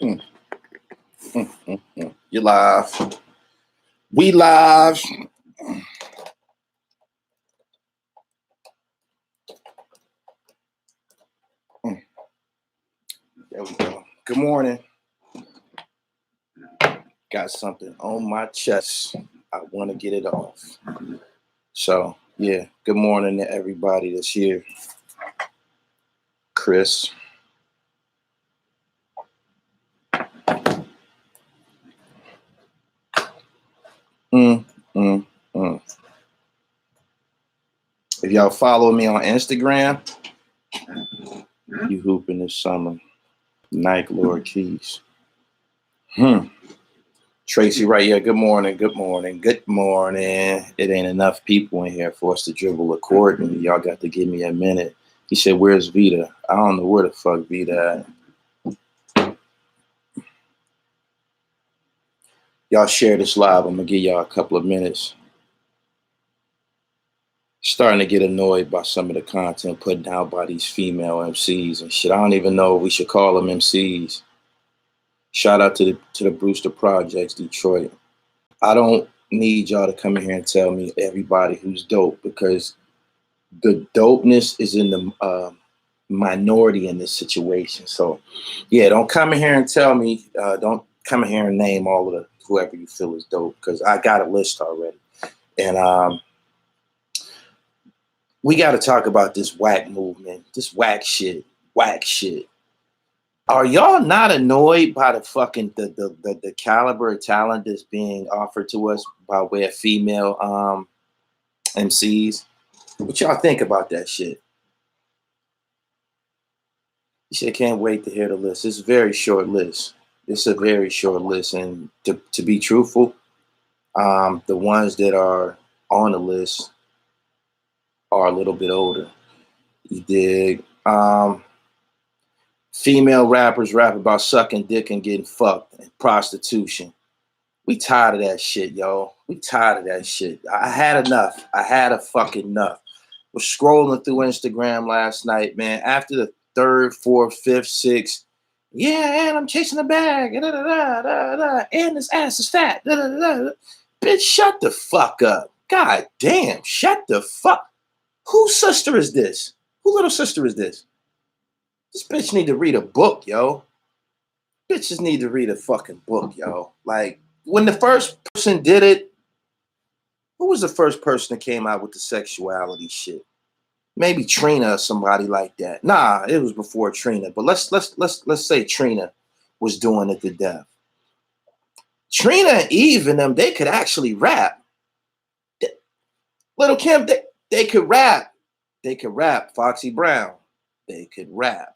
Mm, You live. We live. There we go. Good morning. Got something on my chest. I want to get it off. So, yeah. Good morning to everybody that's here. Chris. If y'all follow me on Instagram, you hooping this summer. Nike Lord Keys. Tracy right here. Good morning. Good morning. Good morning. It ain't enough people in here for us to dribble a court, and y'all got to give me a minute. He said, "Where's Vita?" I don't know where the fuck Vita at. Y'all share this live. I'm gonna give y'all a couple of minutes. Starting to get annoyed by some of the content put out by these female MCs and shit. I don't even know if we should call them MCs. Shout out to the Brewster Projects, Detroit. I don't need y'all to come in here and tell me everybody who's dope, because the dopeness is in the minority in this situation. So, yeah, don't come in here and tell me. Don't come in here and name all of the whoever you feel is dope, because I got a list already. And we got to talk about this whack movement, this whack shit. Are y'all not annoyed by the fucking the caliber of talent that's being offered to us by way of female MCs? What y'all think about that shit? You said, can't wait to hear the list. It's a very short list. It's a very short list. And to be truthful, the ones that are on the list are a little bit older. You dig? Female rappers rap about sucking dick and getting fucked and prostitution. We tired of that shit, yo. We tired of that shit. I had enough. I had a fucking enough. Was scrolling through Instagram last night, man. After the third, fourth, fifth, sixth, yeah, and I'm chasing a bag, and this ass is fat. Bitch, shut the fuck up. God damn, shut the fuck. Whose sister is this? Who little sister is this? This bitch need to read a book, yo. Bitches need to read a fucking book, yo. Like, when the first person did it, who was the first person that came out with the sexuality shit? Maybe Trina or somebody like that. Nah, it was before Trina. But let's say Trina was doing it to death. Trina and Eve and them, they could actually rap. Little Kim, they could rap. They could rap. Foxy Brown, they could rap.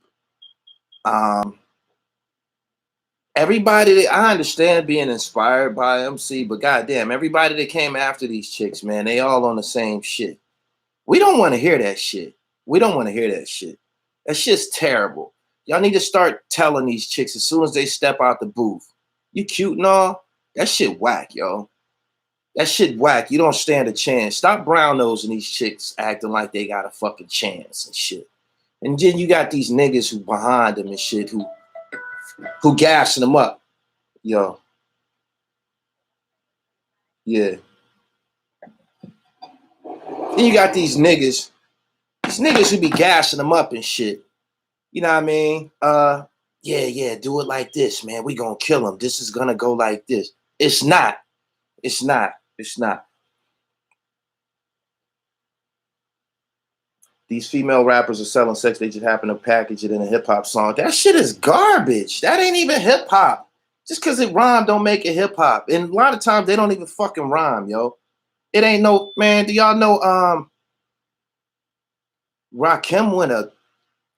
Everybody, I understand being inspired by MC, but goddamn, everybody that came after these chicks, man, they all on the same shit. We don't want to hear that shit. We don't want to hear that shit. That shit's terrible. Y'all need to start telling these chicks as soon as they step out the booth, you cute and all. That shit whack, yo. That shit whack. You don't stand a chance. Stop brown nosing these chicks acting like they got a fucking chance and shit. And then you got these niggas who behind them and shit who gassing them up. Yo. Yeah. Then you got these niggas who be gassing them up and shit. You know what I mean? Yeah, do it like this, man. We gonna kill him. This is gonna go like this. It's not. It's not. It's not. These female rappers are selling sex. They just happen to package it in a hip-hop song. That shit is garbage. That ain't even hip-hop. Just because it rhymed don't make it hip-hop. And a lot of times they don't even fucking rhyme, yo. It ain't no, man, do y'all know Rakim went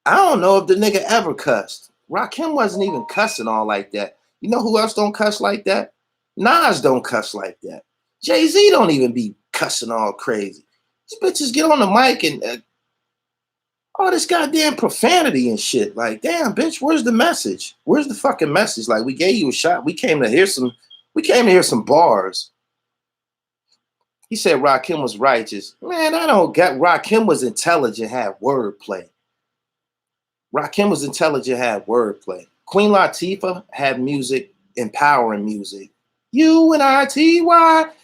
I don't know if the nigga ever cussed. Rakim wasn't even cussing all like that. You know who else don't cuss like that? Nas don't cuss like that. Jay-Z don't even be cussing all crazy. These bitches get on the mic and all this goddamn profanity and shit. Like, damn, bitch, where's the message? Where's the fucking message? Like, we gave you a shot. We came to hear some bars. He said Rakim was righteous. Man, I don't get Rakim was intelligent, had wordplay. Rakim was intelligent, had wordplay. Queen Latifah had music, empowering music. UNITY.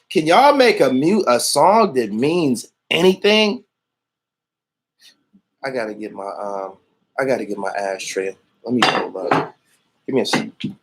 Can y'all make a song that means anything? I gotta get my ashtray. Let me pull up. Give me a second.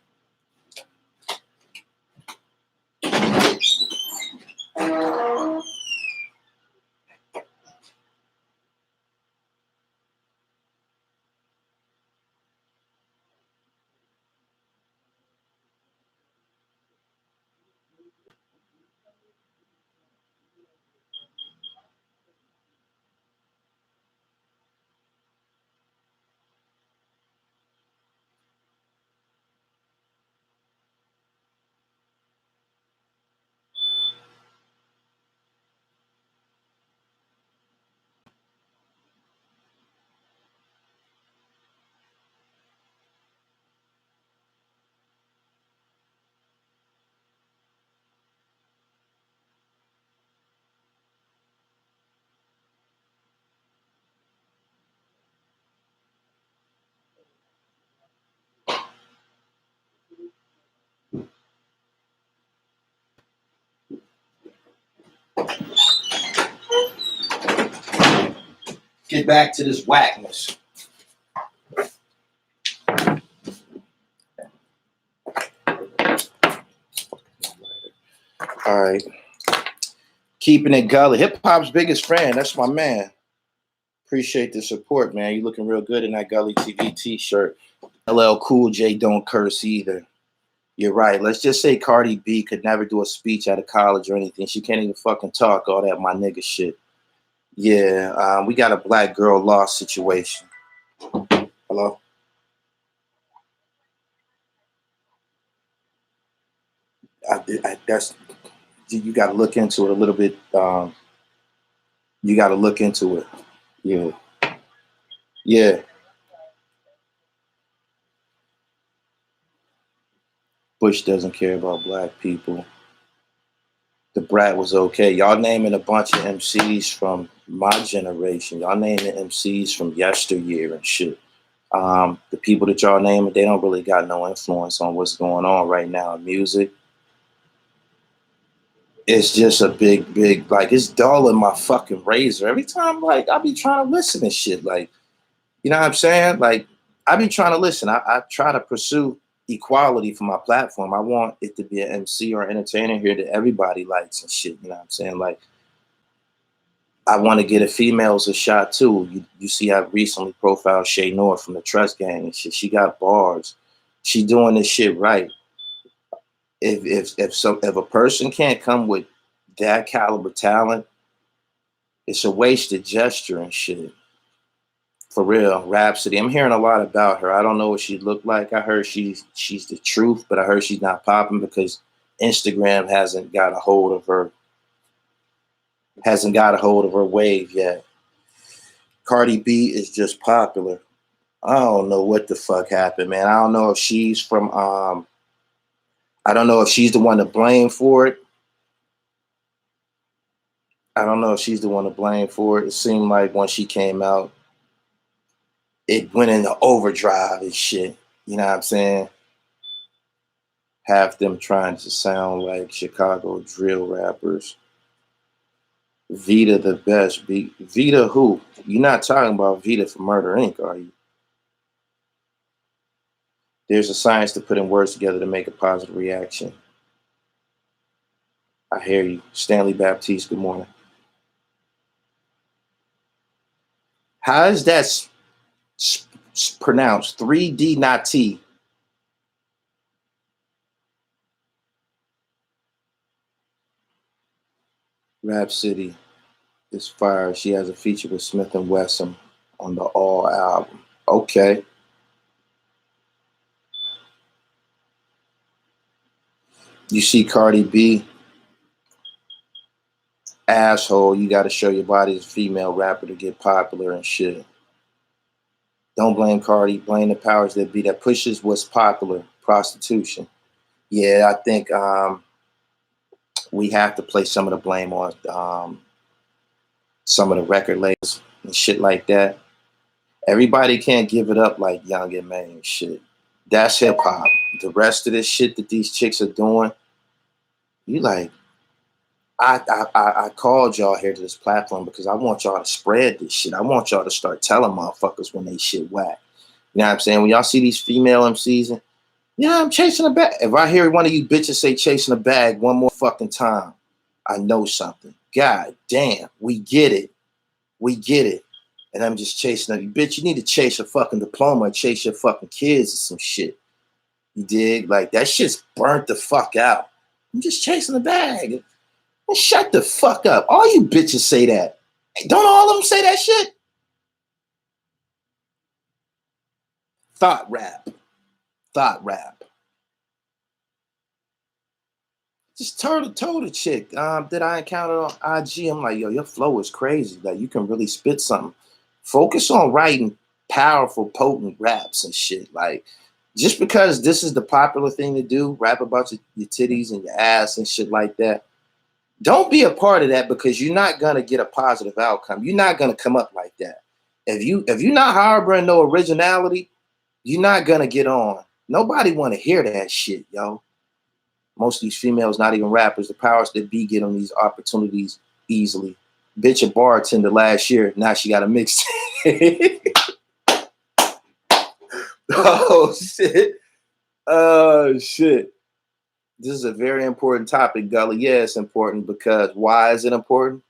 Get back to this whackness. All right. Keeping it Gully. Hip hop's biggest fan. That's my man. Appreciate the support, man. You looking real good in that Gully TV t-shirt. LL Cool J don't curse either. You're right. Let's just say Cardi B could never do a speech out of college or anything. She can't even fucking talk all that my nigga shit. Yeah, we got a black girl lost situation. Hello? That's you got to look into it a little bit. You got to look into it. Yeah, yeah. Bush doesn't care about black people. The Brat was okay. Y'all naming a bunch of MCs from my generation. Y'all naming MCs from yesteryear and shit. The people that y'all naming, they don't really got no influence on what's going on right now in music. It's just a big, like, it's dull in my fucking razor. Every time, like, I be trying to listen to shit. Like, you know what I'm saying? Like, I be trying to listen. I try to pursue equality for my platform. I want it to be an MC or entertainer here that everybody likes and shit. You know what I'm saying? Like, I want to get a females a shot too. You see, I recently profiled Shay North from the Trust Gang and shit. She got bars. She doing this shit right. If a person can't come with that caliber talent, it's a wasted gesture and shit. For real, Rhapsody. I'm hearing a lot about her. I don't know what she looked like. I heard she's the truth, but I heard she's not popping because Instagram hasn't got a hold of her. Hasn't got a hold of her wave yet. Cardi B is just popular. I don't know what the fuck happened, man. I don't know if she's from I don't know if she's the one to blame for it. I don't know if she's the one to blame for it. It seemed like when she came out, it went into overdrive and shit. You know what I'm saying? Half them trying to sound like Chicago drill rappers. Vita the best. Vita who? You're not talking about Vita for Murder Inc., are you? There's a science to putting words together to make a positive reaction. I hear you. Stanley Baptiste, good morning. How is that pronounced? 3D, not T. Rhapsody is fire. She has a feature with Smith and Wesson on the All album. Okay. You see Cardi B, asshole, you got to show your body as a female rapper to get popular and shit. Don't blame Cardi, blame the powers that be that pushes what's popular, prostitution. Yeah, I think we have to place some of the blame on some of the record labels and shit like that. Everybody can't give it up like Young and May and shit. That's hip hop. The rest of this shit that these chicks are doing, you like, I called y'all here to this platform because I want y'all to spread this shit. I want y'all to start telling motherfuckers when they shit whack. You know what I'm saying? When y'all see these female MCs, and yeah, I'm chasing a bag. If I hear one of you bitches say chasing a bag one more fucking time, I know something. God damn, we get it. We get it. And I'm just chasing you. Bitch, you need to chase your fucking diploma or chase your fucking kids or some shit. You dig? Like, that shit's burnt the fuck out. I'm just chasing the bag. Well, shut the fuck up. All you bitches say that. Don't all of them say that shit? Thought rap. Thought rap. Just told the chick that I encountered on IG. I'm like, yo, your flow is crazy. Like, you can really spit something. Focus on writing powerful, potent raps and shit. Like, just because this is the popular thing to do, rap about your titties and your ass and shit like that, don't be a part of that because you're not gonna get a positive outcome. You're not gonna come up like that. If you're not harboring no originality, you're not gonna get on. Nobody want to hear that shit, yo. Most of these females, not even rappers, the powers that be get on these opportunities easily. Bitch, a bartender last year, now she got a mixtape. Oh shit. Oh shit. This is a very important topic, Gully. Yeah, it's important because why is it important?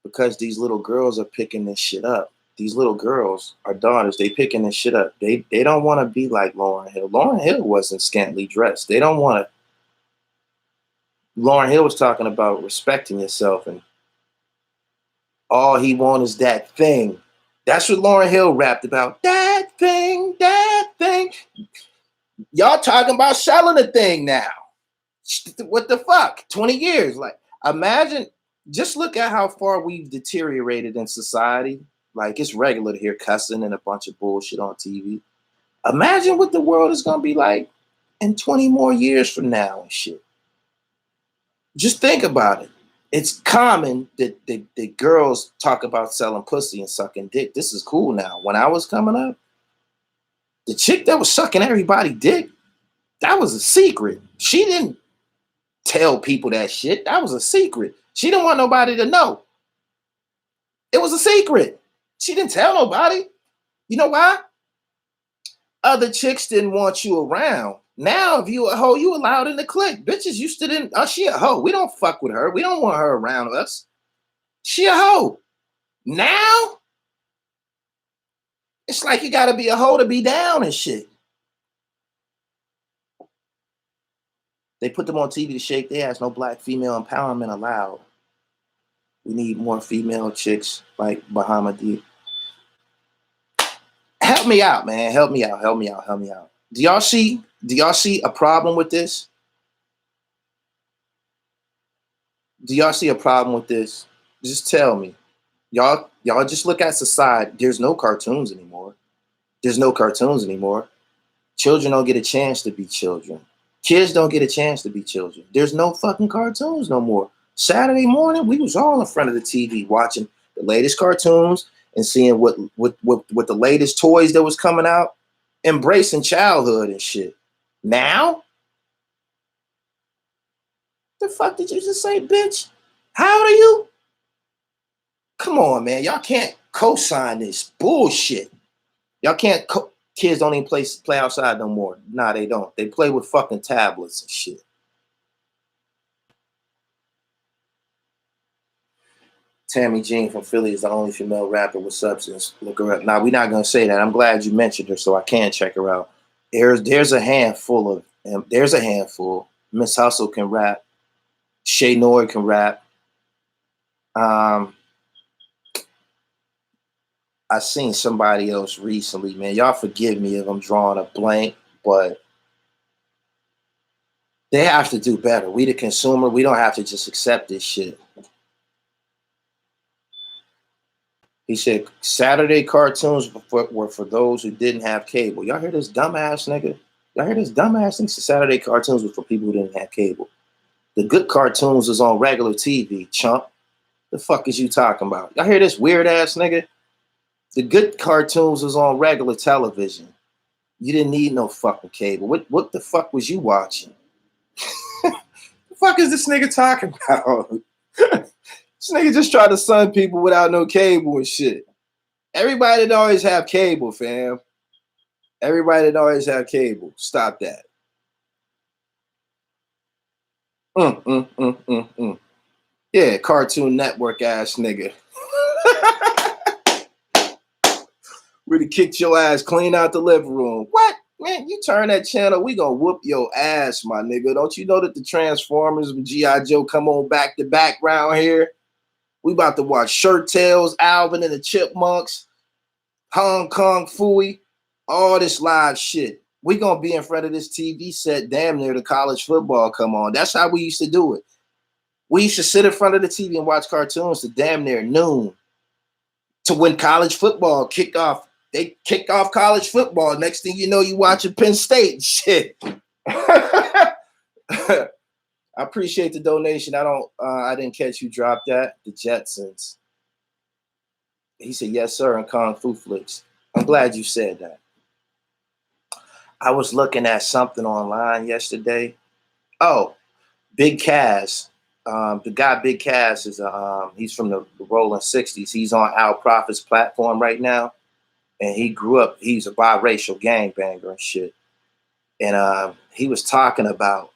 Because these little girls are picking this shit up. These little girls, our daughters, they picking this shit up. They don't want to be like Lauryn Hill. Lauryn Hill wasn't scantily dressed. They don't want to. Lauryn Hill was talking about respecting yourself, and all he wants is that thing. That's what Lauryn Hill rapped about. That thing, that thing. Y'all talking about selling a thing now. What the fuck? 20 years. Like, imagine, just look at how far we've deteriorated in society. Like, it's regular to hear cussing and a bunch of bullshit on TV. Imagine what the world is going to be like in 20 more years from now and shit. Just think about it. It's common that the girls talk about selling pussy and sucking dick. This is cool now. When I was coming up, the chick that was sucking everybody dick, that was a secret. She didn't tell people that shit. That was a secret. She didn't want nobody to know. It was a secret. She didn't tell nobody. You know why? Other chicks didn't want you around. Now, if you a hoe, you allowed in the clique. Bitches used to didn't. Oh, she a hoe. We don't fuck with her. We don't want her around us. She a hoe. Now, it's like you got to be a hoe to be down and shit. They put them on TV to shake their ass. No black female empowerment allowed. We need more female chicks like Bahama-D. Help me out, man. Help me out. Help me out. Help me out. Do y'all see a problem with this? Do y'all see a problem with this? Just tell me. Y'all just look at society. There's no cartoons anymore. There's no cartoons anymore. Children don't get a chance to be children. Kids don't get a chance to be children. There's no fucking cartoons no more. Saturday morning, we was all in front of the TV watching the latest cartoons and seeing what the latest toys that was coming out, embracing childhood and shit. Now, the fuck did you just say, bitch? How old are you? Come on, man. Y'all can't co-sign this bullshit. Y'all can't. Kids don't even play outside no more. Nah, they don't. They play with fucking tablets and shit. Tammy Jean from Philly is the only female rapper with substance. Look her up. Now, we're not gonna say that. I'm glad you mentioned her, so I can check her out. There's a handful of. There's a handful. Miss Hustle can rap. Shay Nord can rap. I seen somebody else recently, man. Y'all forgive me if I'm drawing a blank, but they have to do better. We the consumer, we don't have to just accept this shit. He said Saturday cartoons were for those who didn't have cable. Y'all hear this dumbass nigga? Y'all hear this dumbass nigga? Saturday cartoons were for people who didn't have cable. The good cartoons was on regular TV, chump. The fuck is you talking about? Y'all hear this weird ass nigga? The good cartoons was on regular television. You didn't need no fucking cable. What the fuck was you watching? The fuck is this nigga talking about? This nigga just tried to sun people without no cable and shit. Everybody didn't always have cable, fam. Everybody didn't always have cable. Stop that. Yeah, Cartoon Network ass nigga. We'd have kicked your ass clean out the living room. What? Man, you turn that channel, we gonna whoop your ass, my nigga. Don't you know that the Transformers and G.I. Joe come on back to back round here? We about to watch Shirt Tails, Alvin and the Chipmunks, Hong Kong Phooey, all this live shit. We gonna be in front of this TV set damn near the college football come on. That's how we used to do it. We used to sit in front of the TV and watch cartoons to damn near noon. To when college football kicked off. They kicked off college football. Next thing you know, you watching Penn State shit. I appreciate the donation. I didn't catch you drop that. The Jetsons. He said, yes, sir, and Kung Fu Flicks. I'm glad you said that. I was looking at something online yesterday. Oh, Big Cass. The guy Big Cass is he's from the Rolling 60s. He's on Al Prophet's platform right now. And he grew up, he's a biracial gangbanger and shit. And he was talking about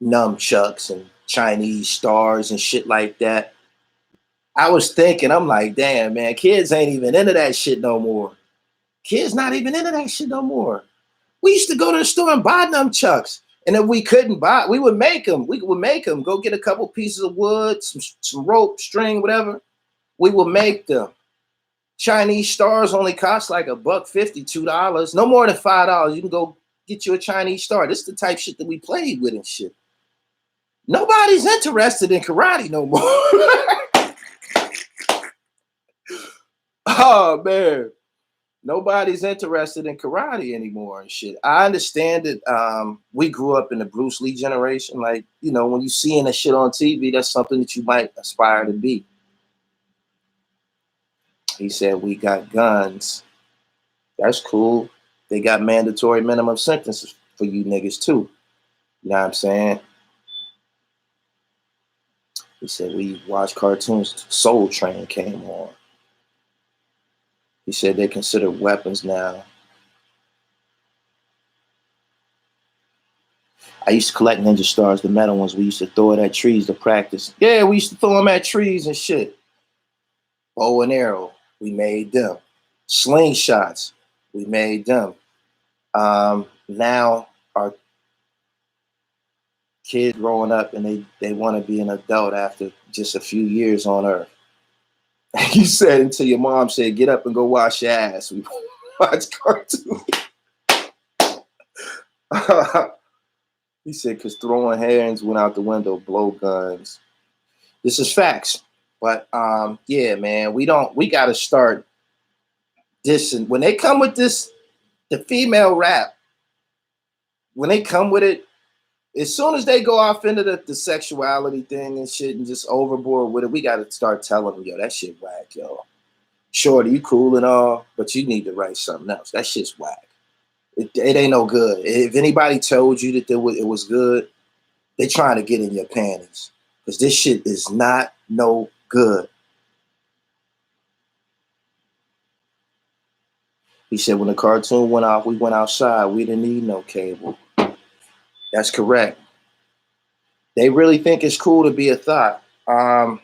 nunchucks and Chinese stars and shit like that. I was thinking, I'm like, damn, man, kids ain't even into that shit no more. Kids not even into that shit no more. We used to go to the store and buy nunchucks. And if we couldn't buy, we would make them. We would make them. Go get a couple pieces of wood, some rope, string, whatever. We would make them. Chinese stars only cost like $1.50, $2. No more than $5. You can go get you a Chinese star. This is the type shit that we played with and shit. Nobody's interested in karate no more. Oh, man. Nobody's interested in karate anymore and shit. I understand that we grew up in the Bruce Lee generation. Like, you know, when you seeing that shit on TV, that's something that you might aspire to be. He said, we got guns. That's cool. They got mandatory minimum sentences for you niggas too. You know what I'm saying? He said, we watch cartoons. Soul Train came on. He said they consider weapons now. I used to collect ninja stars, the metal ones. We used to throw it at trees to practice. Yeah, we used to throw them at trees and shit. Bow and arrow, we made them. Slingshots, we made them. Now our kids growing up and they want to be an adult after just a few years on Earth. You said until your mom said, get up and go wash your ass. We watch cartoons. He said, because throwing hands went out the window, blow guns. This is facts. But yeah, man, we got to start this. And when they come with this, the female rap, when they come with it, as soon as they go off into the sexuality thing and shit and just overboard with it, we got to start telling them, yo, that shit whack, yo. Shorty, you cool and all, but you need to write something else. That shit's whack. It ain't no good. If anybody told you that it was good, they trying to get in your panties. Because this shit is not no good. He said when the cartoon went off, we went outside. We didn't need no cable. That's correct. They really think it's cool to be a thought. I'm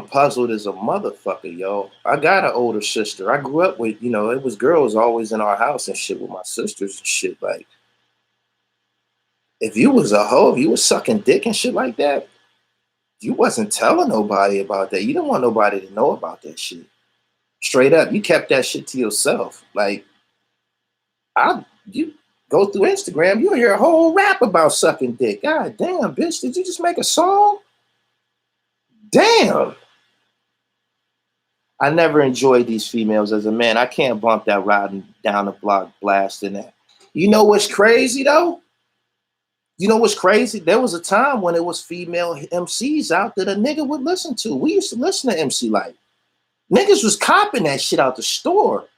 puzzled as a motherfucker, yo. I got an older sister. I grew up with, you know, it was girls always in our house and shit with my sisters and shit. Like, if you was a hoe, if you was sucking dick and shit like that, you wasn't telling nobody about that. You didn't want nobody to know about that shit. Straight up, you kept that shit to yourself. Like, you go through Instagram, you'll hear a whole rap about sucking dick. God damn, bitch, did you just make a song? Damn. I never enjoyed these females as a man. I can't bump that riding down the block blasting that. You know what's crazy though? You know what's crazy? There was a time when it was female MCs out that a nigga would listen to. We used to listen to MC Light. Niggas was copping that shit out the store.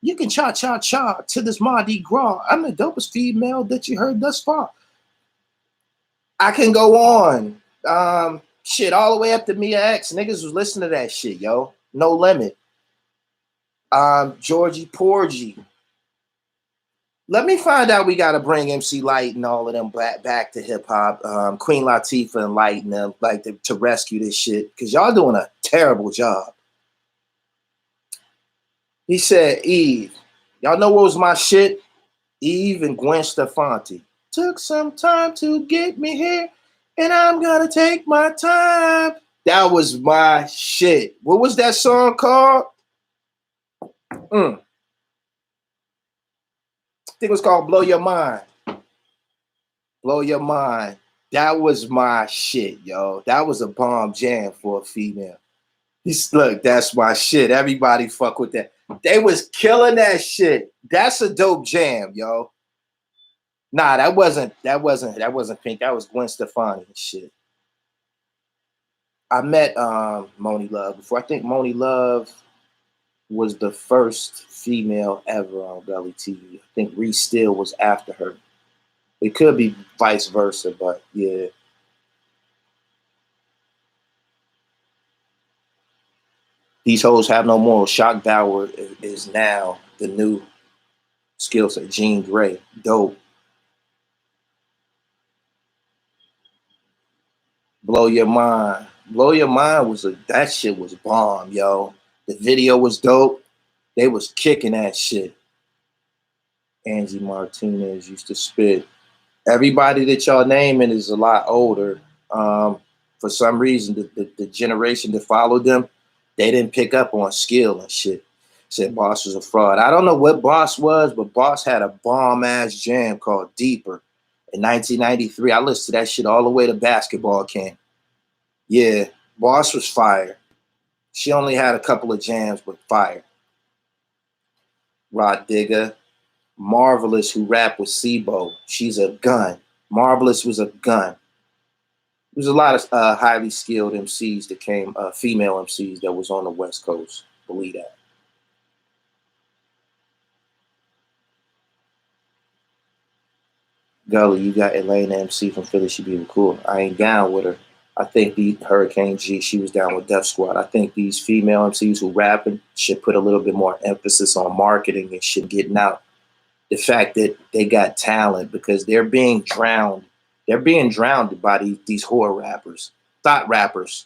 You can cha-cha-cha to this Mardi Gras. I'm the dopest female that you heard thus far. I can go on. Shit, all the way up to Mia X. Niggas was listening to that shit, yo. No Limit. Georgie Porgy. Let me find out. We gotta bring MC Light and all of them back to hip hop. Queen Latifah and Light and them, like to rescue this shit, because y'all doing a terrible job. He said, Eve. Y'all know what was my shit? Eve and Gwen Stefani. Took some time to get me here, and I'm gonna take my time. That was my shit. What was that song called? I think it was called Blow Your Mind. Blow Your Mind. That was my shit, yo. That was a bomb jam for a female. Look, that's my shit. Everybody fuck with that. They was killing that shit. That's a dope jam, yo. Nah, that wasn't Pink. That was Gwen Stefani and shit. I met Moni Love before. I think Moni Love was the first female ever on Gully TV. I think Reese Steele was after her. It could be vice versa, but yeah. These hoes have no morals. Shock Bauer is now the new skill set. Jean Grey, dope. Blow Your Mind. Blow Your Mind that shit was bomb, yo. The video was dope. They was kicking that shit. Angie Martinez used to spit. Everybody that y'all naming is a lot older. For some reason, the generation that followed them, they didn't pick up on skill and shit. Said Boss was a fraud. I don't know what Boss was, but Boss had a bomb-ass jam called Deeper in 1993. I listened to that shit all the way to basketball camp. Yeah, Boss was fire. She only had a couple of jams, but fire. Rod Digger. Marvelous, who rapped with Sibo. She's a gun. Marvelous was a gun. There's a lot of highly skilled MCs that came, female MCs that was on the West Coast. Believe that. Gully, you got Atlanta MC from Philly. She be cool. I ain't down with her. I think the Hurricane G, she was down with Def Squad. I think these female MCs who rapping should put a little bit more emphasis on marketing and shit getting out. The fact that they got talent, because they're being drowned. They're being drowned by these whore rappers, thought rappers.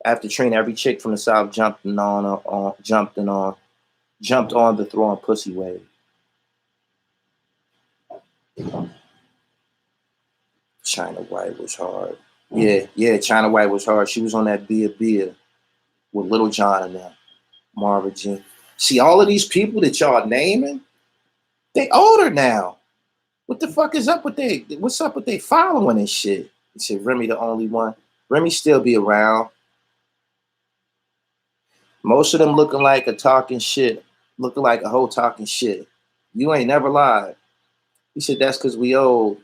After training, every chick from the South jumped on the throwing pussy wave. China White was hard. Yeah, China White was hard. She was on that Bia with Little John and them. Marvin G. See, all of these people that y'all naming, they older now. What the fuck is up with what's up with they following and shit? He said Remy the only one. Remy still be around. Most of them looking like a talking shit, looking like a whole talking shit. You ain't never lied. He said that's because we old.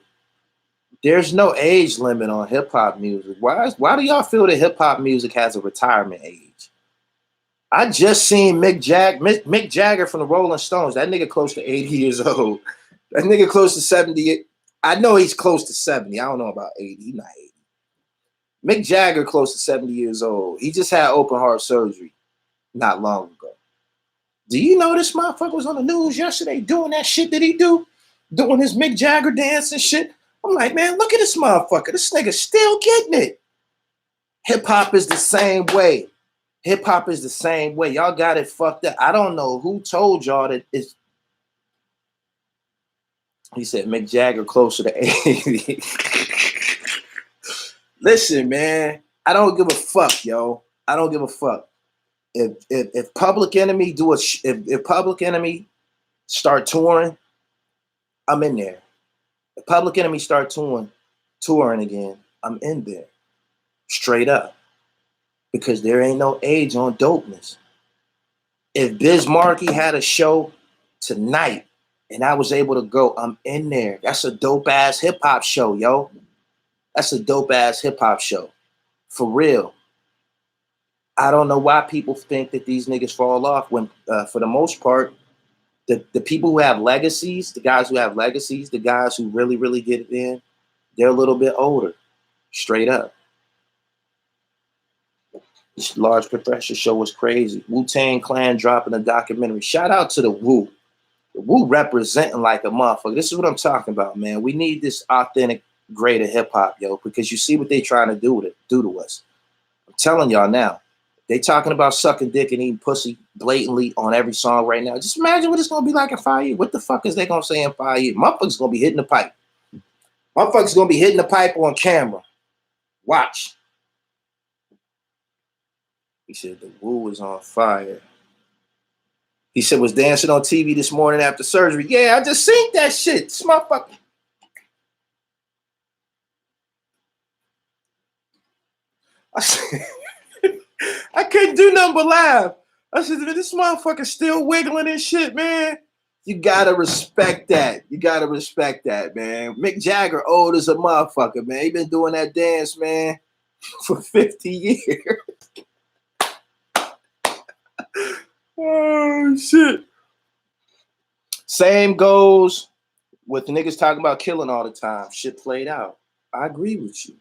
There's no age limit on hip hop music. Why do y'all feel that hip hop music has a retirement age? I just seen Mick Jagger from the Rolling Stones. That nigga close to 80 years old. That nigga close to 70. I know he's close to 70. I don't know about 80. He's not 80. Mick Jagger close to 70 years old. He just had open heart surgery not long ago. Do you know this motherfucker was on the news yesterday doing that shit that he do? Doing his Mick Jagger dance and shit? I'm like, man, look at this motherfucker. This nigga still getting it. Hip hop is the same way. Hip hop is the same way. Y'all got it fucked up. I don't know who told y'all that it's. He said Mick Jagger closer to 80. Listen, man, I don't give a fuck, yo. I don't give a fuck. If Public Enemy if Public Enemy start touring, I'm in there. If Public Enemy start touring again, I'm in there. Straight up. Because there ain't no age on dopeness. If Biz Markie had a show tonight and I was able to go, I'm in there. That's a dope ass hip hop show, yo. That's a dope ass hip hop show. For real. I don't know why people think that these niggas fall off when, for the most part, the people who have legacies, the guys who have legacies, the guys who really, really get it in, they're a little bit older, straight up. This Large Professor show was crazy. Wu-Tang Clan dropping a documentary. Shout out to the Wu. The Wu representing like a motherfucker. This is what I'm talking about, man. We need this authentic grade of hip hop, yo, because you see what they trying to do to us. I'm telling y'all now. They talking about sucking dick and eating pussy blatantly on every song right now. Just imagine what it's gonna be like in 5 years. What the fuck is they gonna say in 5 years? Motherfuckers gonna be hitting the pipe. Motherfuckers gonna be hitting the pipe on camera. Watch. He said the Wu was on fire. He said was dancing on TV this morning after surgery. Yeah, I just seen that shit. This motherfucker. I couldn't do nothing but laugh. I said, this motherfucker still wiggling and shit, man. You gotta respect that. You gotta respect that, man. Mick Jagger old as a motherfucker, man. He been doing that dance, man, for 50 years. Oh, shit. Same goes with the niggas talking about killing all the time. Shit played out. I agree with you.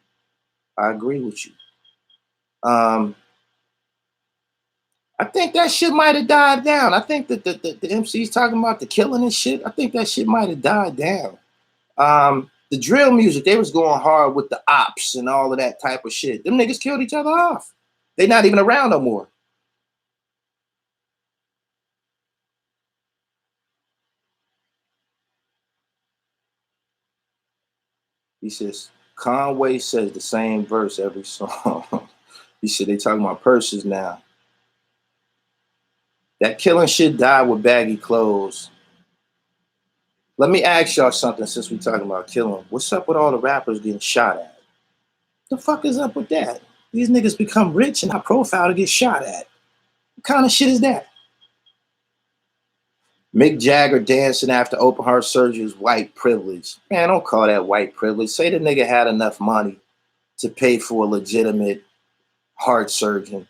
I agree with you. I think that shit might have died down. I think that the MCs talking about the killing and shit, I think that shit might have died down. The drill music, they was going hard with the ops and all of that type of shit. Them niggas killed each other off. They not even around no more. He says, Conway says the same verse every song. He said, they talking about purses now. That killing shit died with baggy clothes. Let me ask y'all something since we talking about killing. What's up with all the rappers getting shot at? The fuck is up with that? These niggas become rich and high profile to get shot at. What kind of shit is that? Mick Jagger dancing after open heart surgery is white privilege. Man, don't call that white privilege. Say the nigga had enough money to pay for a legitimate heart surgeon.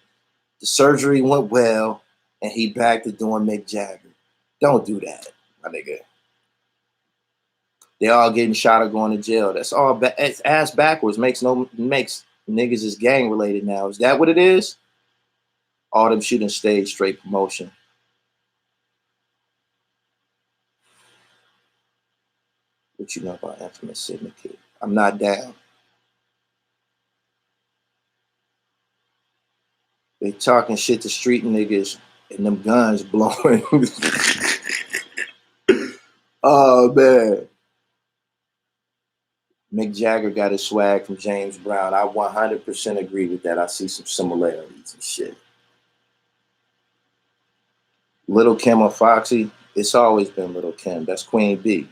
The surgery went well, and he back to doing Mick Jagger. Don't do that, my nigga. They all getting shot or going to jail. That's all. It's ass backwards. Makes niggas is gang related now. Is that what it is? All them shooting stage straight promotion. What you know about Infamous Syndicate? I'm not down. They talking shit to street niggas and them guns blowing. Oh man. Mick Jagger got his swag from James Brown. I 100% agree with that. I see some similarities and shit. Little Kim or Foxy, it's always been Little Kim. That's Queen B.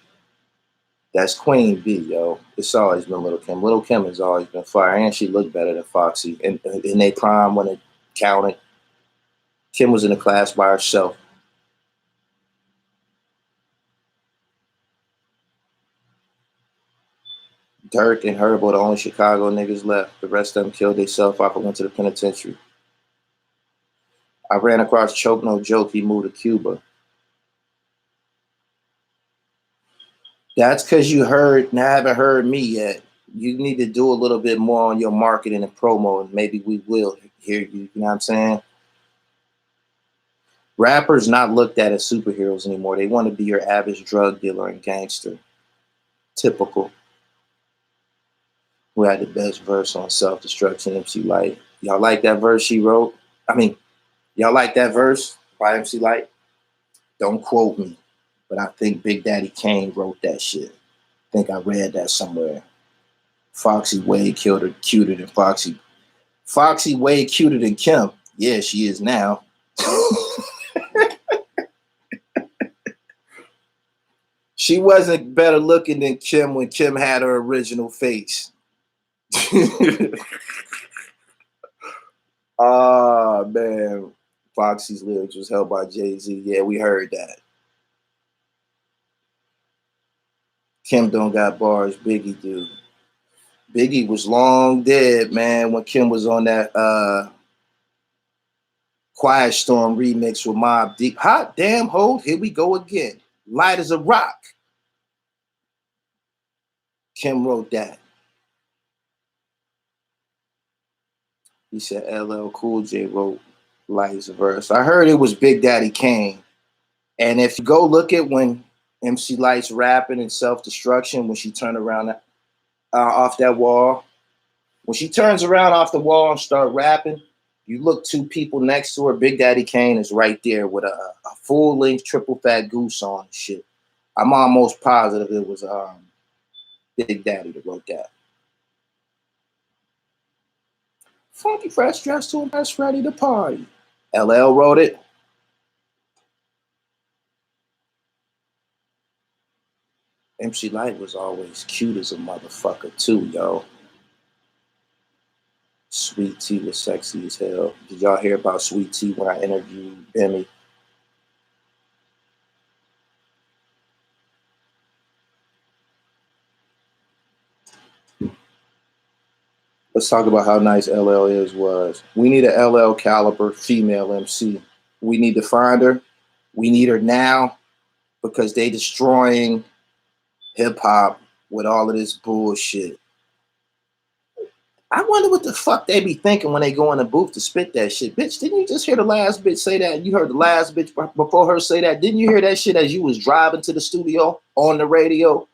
That's Queen B, yo. It's always been Little Kim. Little Kim has always been fire, and she looked better than Foxy. In their prime, when it counted, Kim was in a class by herself. Dirk and Herb were the only Chicago niggas left. The rest of them killed themselves off and went to the penitentiary. I ran across Choke No Joke. He moved to Cuba. That's because you haven't heard me yet. You need to do a little bit more on your marketing and promo, and maybe we will hear you. You know what I'm saying? Rappers not looked at as superheroes anymore. They want to be your average drug dealer and gangster. Typical. Who had the best verse on Self-Destruction? MC Lyte. Y'all like that verse she wrote? Y'all like that verse by MC Lyte? Don't quote me, but I think Big Daddy Kane wrote that shit. I think I read that somewhere. Foxy way cuter than Foxy. Foxy way cuter than Kim. Yeah, she is now. She wasn't better looking than Kim when Kim had her original face. Ah, man. Foxy's lyrics was held by Jay-Z. Yeah, we heard that. Kim don't got bars. Biggie do. Biggie was long dead, man, when Kim was on that Quiet Storm remix with Mobb Deep. Hot damn hold, here we go again. Light as a rock. Kim wrote that. He said LL Cool J wrote Light as a verse. I heard it was Big Daddy Kane. And if you go look at when MC Light's rapping in Self-Destruction, when she turned around off that wall, when she turns around off the wall and start rapping, you look two people next to her. Big Daddy Kane is right there with a full-length triple fat goose on and shit. I'm almost positive it was Big Daddy that wrote that. Funky fresh dressed to impress, ready to party. LL wrote it. MC Light was always cute as a motherfucker too, yo. Sweet Tea was sexy as hell. Did y'all hear about Sweet Tea when I interviewed Emmy? Let's talk about how nice LL was. We need a LL caliber female MC. We need to find her. We need her now because they destroying hip hop with all of this bullshit. I wonder what the fuck they be thinking when they go in the booth to spit that shit. Bitch, didn't you just hear the last bitch say that? You heard the last bitch before her say that. Didn't you hear that shit as you was driving to the studio on the radio?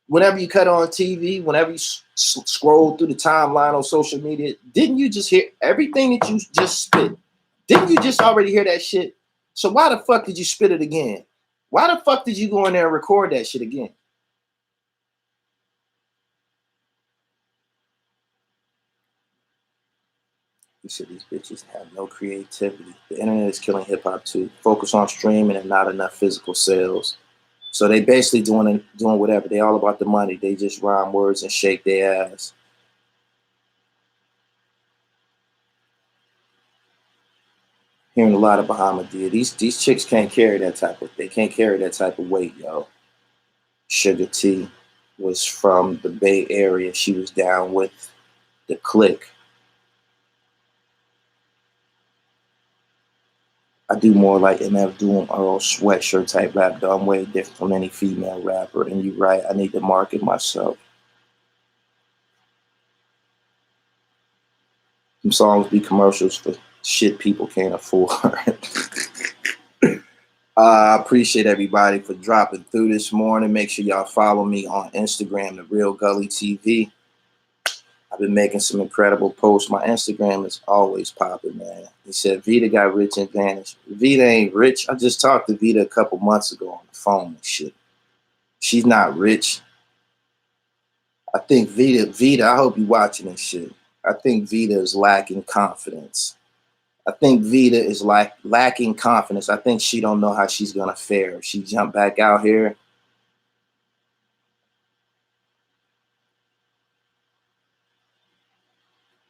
Whenever you cut on TV, whenever you scroll through the timeline on social media, didn't you just hear everything that you just spit? Didn't you just already hear that shit? So why the fuck did you spit it again? Why the fuck did you go in there and record that shit again? He said these bitches have no creativity. The internet is killing hip hop too. Focus on streaming and not enough physical sales. So they basically doing whatever. They all about the money. They just rhyme words and shake their ass. Hearing a lot of Bahamadia. These chicks can't carry that type of. They can't carry that type of weight, yo. Sugar T was from the Bay Area. She was down with the clique. I do more like MF Doom or sweatshirt type rap, though. I'm way different from any female rapper. And you're right, I need to market myself. Some songs be commercials for shit people can't afford. I appreciate everybody for dropping through this morning. Make sure y'all follow me on Instagram, The Real Gully TV. I've been making some incredible posts. My Instagram is always popping, man. He said Vita got rich and vanished. Vita ain't rich. I just talked to Vita a couple months ago on the phone and shit. She's not rich. I think Vita, I hope you're watching this shit. I think Vita is lacking confidence. I think Vita is lacking confidence. I think she don't know how she's gonna fare. If she jump back out here.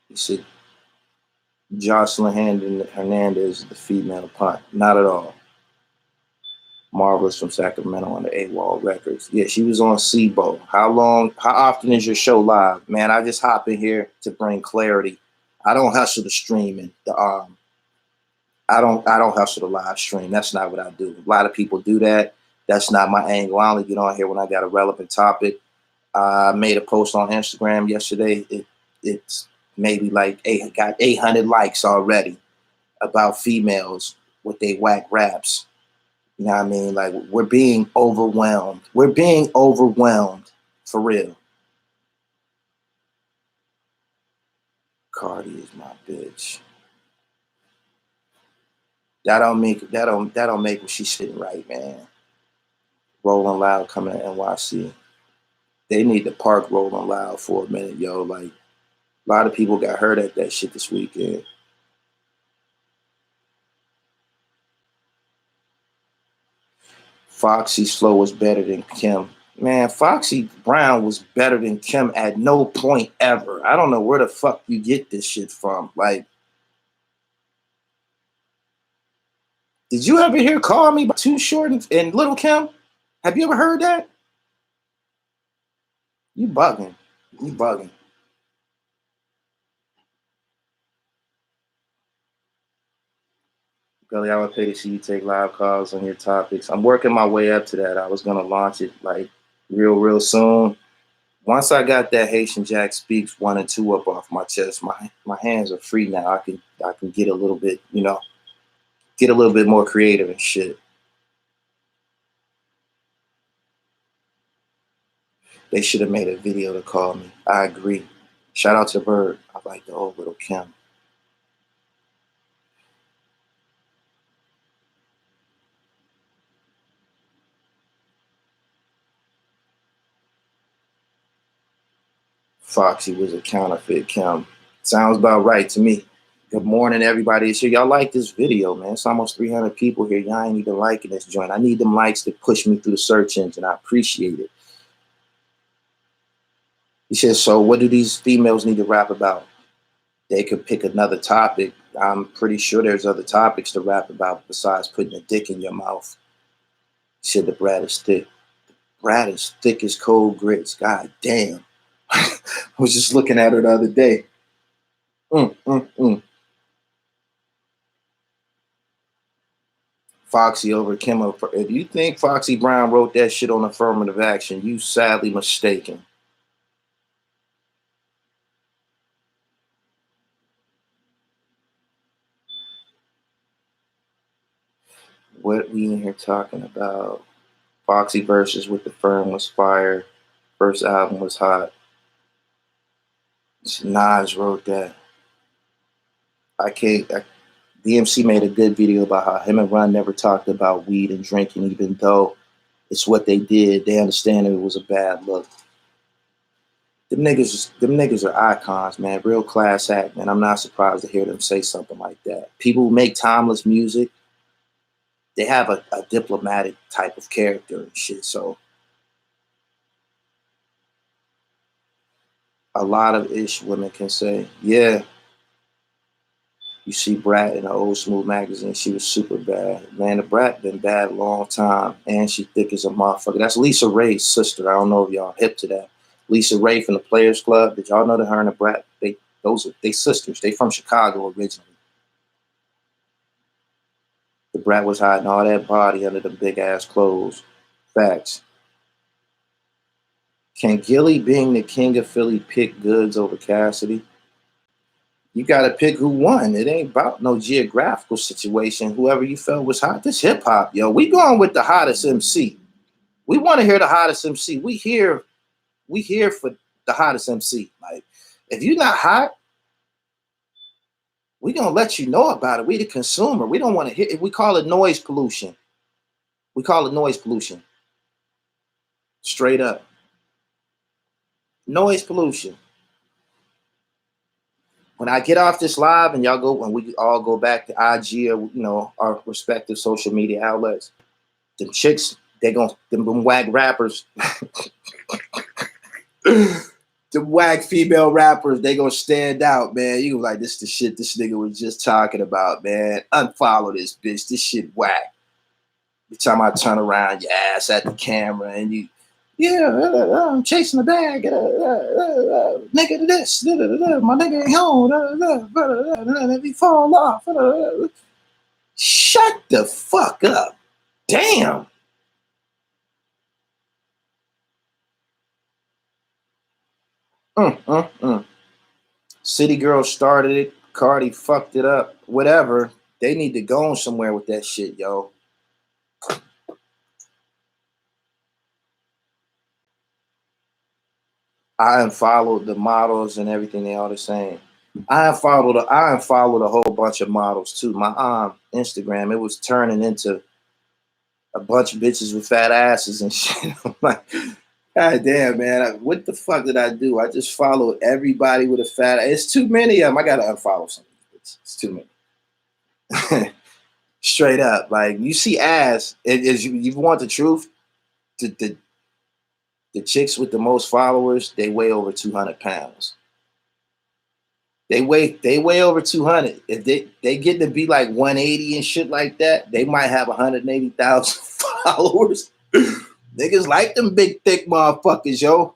You see, Jocelyn Hernandez is the female punt. Not at all. Marvelous from Sacramento on the AWOL Records. Yeah, she was on SIBO. How often is your show live? Man, I just hop in here to bring clarity. I don't hustle the streaming. I don't hustle the live stream. That's not what I do. A lot of people do that. That's not my angle. I only get on here when I got a relevant topic. I made a post on Instagram yesterday. It's maybe like got 800 likes already about females with they whack raps. You know what I mean? Like, we're being overwhelmed. We're being overwhelmed for real. Cardi is my bitch. That don't make what she's sitting right, man. Rolling Loud coming to NYC. They need to park Rolling Loud for a minute, yo. Like, a lot of people got hurt at that shit this weekend. Foxy's flow was better than Kim. Man, Foxy Brown was better than Kim at no point ever. I don't know where the fuck you get this shit from. Like, did you ever hear Call Me by Too Short and Little Kim? Have you ever heard that? You bugging. You bugging. Gully, I would pay to see you take live calls on your topics. I'm working my way up to that. I was gonna launch it like real soon. Once I got that Haitian Jack Speaks 1 and 2 up off my chest, my hands are free now. I can get a little bit, get a little bit more creative and shit. They should have made a video to call me. I agree. Shout out to Bird. I like the old little Kim. Foxy was a counterfeit Kim. Sounds about right to me. Good morning, everybody. It's here. Y'all like this video, man. It's almost 300 people here. Y'all ain't even liking this joint. I need them likes to push me through the search engine. I appreciate it. He says, so what do these females need to rap about? They could pick another topic. I'm pretty sure there's other topics to rap about besides putting a dick in your mouth. He said the brat is thick. Brat is thick as cold grits. God damn. I was just looking at her the other day. Foxy over Kim. If you think Foxy Brown wrote that shit on affirmative action, you sadly mistaken. What we in here talking about? Foxy versus with the firm was fire. First album was hot. Nas wrote that. DMC made a good video about how him and Ron never talked about weed and drinking, even though it's what they did. They understand it was a bad look. Them niggas are icons, man. Real class act, man. I'm not surprised to hear them say something like that. People who make timeless music, they have a diplomatic type of character and shit. So a lot of ish women can say, yeah, you see Brat in the old Smooth magazine, she was super bad. Man, the Brat been bad a long time, and she thick as a motherfucker. That's Lisa Ray's sister. I don't know if y'all hip to that. Lisa Ray from the Players Club. Did y'all know that her and the Brat, they sisters. They from Chicago originally. The Brat was hiding all that body under them big ass clothes. Facts. Can Gilly, being the king of Philly, pick goods over Cassidy? You got to pick who won. It ain't about no geographical situation. Whoever you felt was hot. This hip hop, yo. We going with the hottest MC. We want to hear the hottest MC. We here for the hottest MC. Like, if you're not hot, we gonna let you know about it. We the consumer. We don't want to hear it. We call it noise pollution. We call it noise pollution. Straight up. Noise pollution. When I get off this live and when we all go back to IG or our respective social media outlets, them chicks, them whack rappers, the whack female rappers, they gonna stand out, man. You like, this the shit this nigga was just talking about, man. Unfollow this bitch. This shit whack. Every time I turn around, your ass at the camera and you, I'm chasing the bag. Nigga, this, my nigga ain't home. Let me fall off. Shut the fuck up. Damn. City Girl started it. Cardi fucked it up. Whatever. They need to go on somewhere with that shit, yo. I unfollowed the models and everything they all the same. I unfollowed a whole bunch of models too. My Instagram, it was turning into a bunch of bitches with fat asses and shit. I'm like, God damn, man, what the fuck did I do? I just followed everybody with a fat ass. It's too many of them. I gotta unfollow some. It's too many. Straight up, like, you see ass. You want the truth? The chicks with the most followers, they weigh over 200 pounds. They weigh over 200. If they get to be like 180 and shit like that, they might have 180,000 followers. Niggas like them big thick motherfuckers, yo.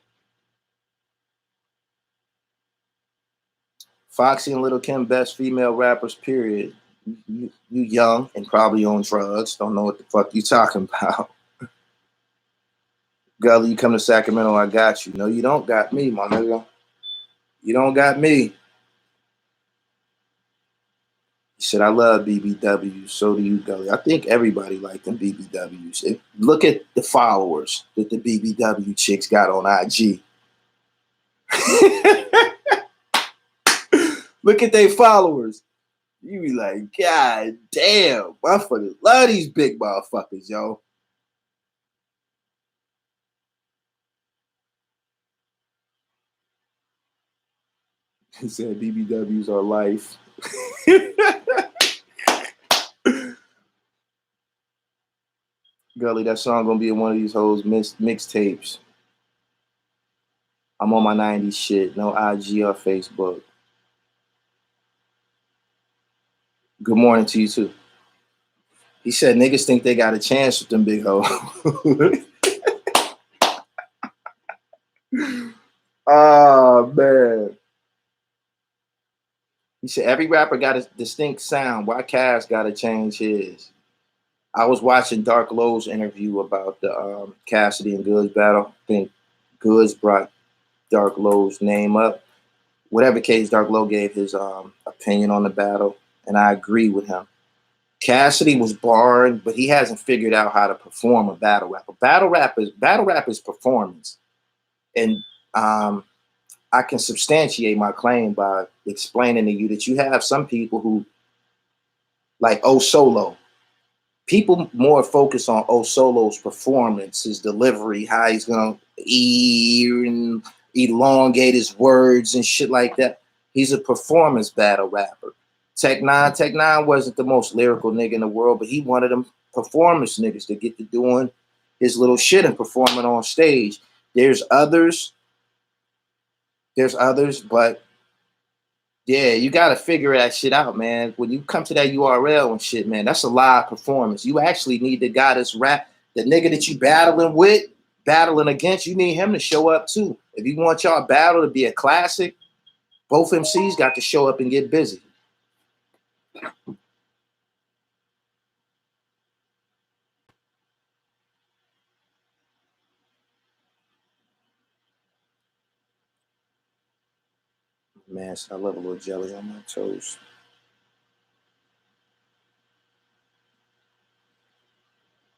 Foxy and Little Kim, best female rappers, period. You young and probably on drugs. Don't know what the fuck you talking about. Gully, you come to Sacramento, I got you. No, you don't got me, my nigga. You don't got me. He said, I love BBWs. So do you, Gully. I think everybody liked them BBWs. Look at the followers that the BBW chicks got on IG. Look at their followers. You be like, God damn, motherfuckers love these big motherfuckers, yo. He said BBWs are life. Gully, that song gonna be in one of these hoes mixtapes. I'm on my 90s shit. No IG or Facebook. Good morning to you too. He said niggas think they got a chance with them big hoes. Oh man. He said every rapper got a distinct sound. Why Cass gotta change his? I was watching Dark Lowe's interview about the Cassidy and Goods battle. I think Goods brought Dark Lowe's name up. Whatever case, Dark Lowe gave his opinion on the battle, and I agree with him. Cassidy was barred, but he hasn't figured out how to perform a battle rap. Battle rap is performance, and I can substantiate my claim by explaining to you that you have some people who, like O Solo, people more focus on O Solo's performance, his delivery, how he's gonna elongate his words and shit like that. He's a performance battle rapper. Tech Nine wasn't the most lyrical nigga in the world, but he wanted them performance niggas to get to doing his little shit and performing on stage. There's others, but yeah, you got to figure that shit out, man. When you come to that URL and shit, man, that's a live performance. You actually need the guy that's rap, the nigga that you battling against, you need him to show up too. If you want y'all battle to be a classic, both MCs got to show up and get busy. Man, so I love a little jelly on my toast.